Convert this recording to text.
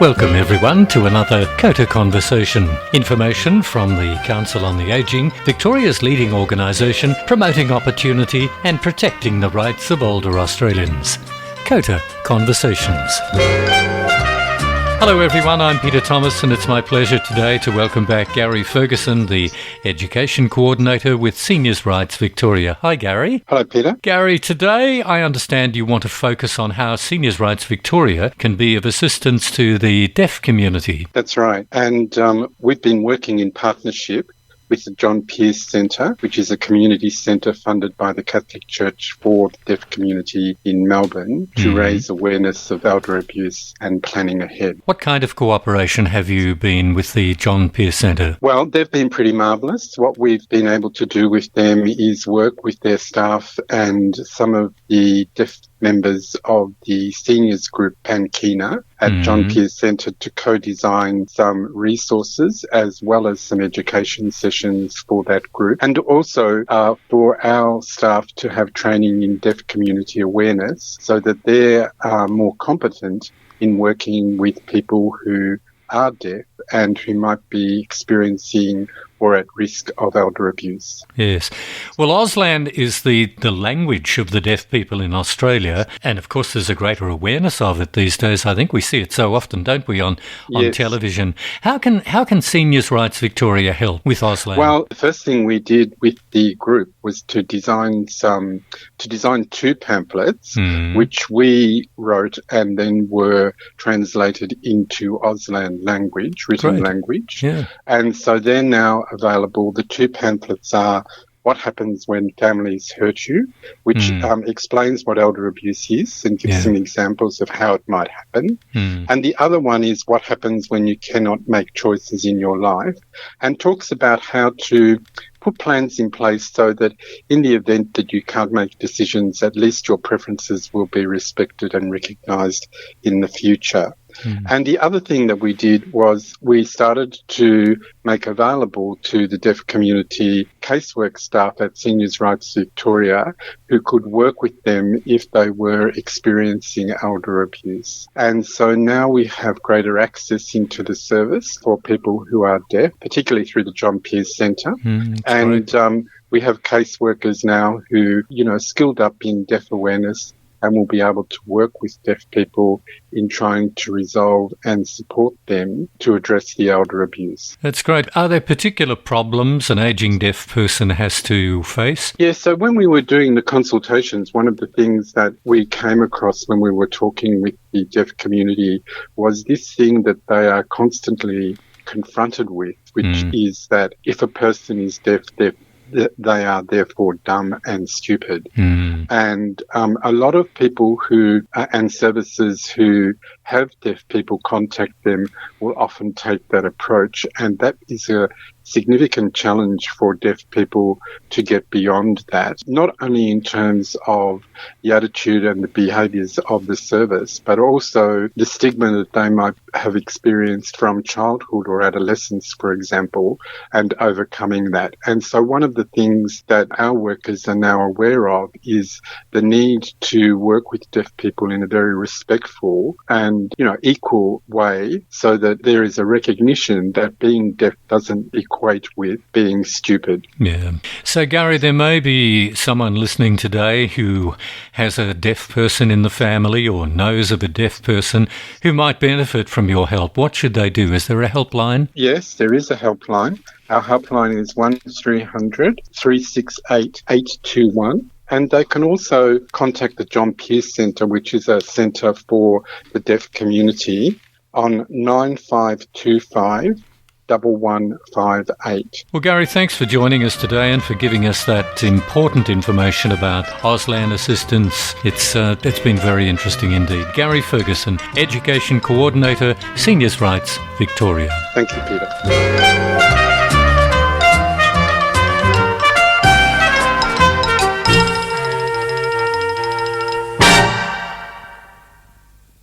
Welcome everyone to another COTA Conversation. Information from the Council on the Ageing, Victoria's leading organisation promoting opportunity and protecting the rights of older Australians. COTA Conversations. Hello everyone, I'm Peter Thomas and it's my pleasure today to welcome back Gary Ferguson, the Education Coordinator with Seniors Rights Victoria. Hi Gary. Hello Peter. Gary, today I understand you want to focus on how Seniors Rights Victoria can be of assistance to the deaf community. That's right, and we've been working in partnership with the John Pearce Centre, which is a community centre funded by the Catholic Church for the deaf community in Melbourne to raise awareness of elder abuse and planning ahead. What kind of cooperation have you been with the John Pearce Centre? Well, they've been pretty marvellous. What we've been able to do with them is work with their staff and some of the deaf members of the seniors group Pankina at John Pearce Centre to co-design some resources as well as some education sessions for that group, and also for our staff to have training in deaf community awareness so that they're more competent in working with people who are deaf and who might be experiencing or at risk of elder abuse. Yes. Well, Auslan is the language of the deaf people in Australia, and of course there's a greater awareness of it these days. I think we see it so often, don't we, on Yes. television. How can Seniors Rights Victoria help with Auslan? Well, the first thing we did with the group was to design two pamphlets, which we wrote and then were translated into Auslan language, written language. Yeah. And so they're now available. The two pamphlets are What Happens When Families Hurt You, which explains what elder abuse is and gives some examples of how it might happen. And the other one is What Happens When You Cannot Make Choices in Your Life, and talks about how to put plans in place so that in the event that you can't make decisions, at least your preferences will be respected and recognised in the future. And the other thing that we did was we started to make available to the deaf community casework staff at Seniors Rights Victoria who could work with them if they were experiencing elder abuse. And so now we have greater access into the service for people who are deaf, particularly through the John Pearce Centre. And we have caseworkers now who, skilled up in deaf awareness and will be able to work with deaf people in trying to resolve and support them to address the elder abuse. That's great. Are there particular problems an ageing deaf person has to face? Yeah, so when we were doing the consultations, one of the things that we came across when we were talking with the deaf community was this thing that they are constantly confronted with, which is that if a person is deaf, they are therefore dumb and stupid. And a lot of people who and services who have deaf people contact them will often take that approach, and that is a significant challenge for deaf people to get beyond that, not only in terms of the attitude and the behaviours of the service, but also the stigma that they might have experienced from childhood or adolescence, for example, and overcoming that. And so one of the things that our workers are now aware of is the need to work with deaf people in a very respectful and, equal way, so that there is a recognition that being deaf doesn't equate with being stupid. Yeah. So, Gary, there may be someone listening today who has a deaf person in the family or knows of a deaf person who might benefit from your help. What should they do? Is there a helpline? Yes, there is a helpline. Our helpline is 1300 368 821. And they can also contact the John Pearce Centre, which is a centre for the deaf community, on 9525 1158. Well, Gary, thanks for joining us today and for giving us that important information about Auslan assistance. It's been very interesting indeed. Gary Ferguson, Education Coordinator, Seniors Rights Victoria. Thank you, Peter.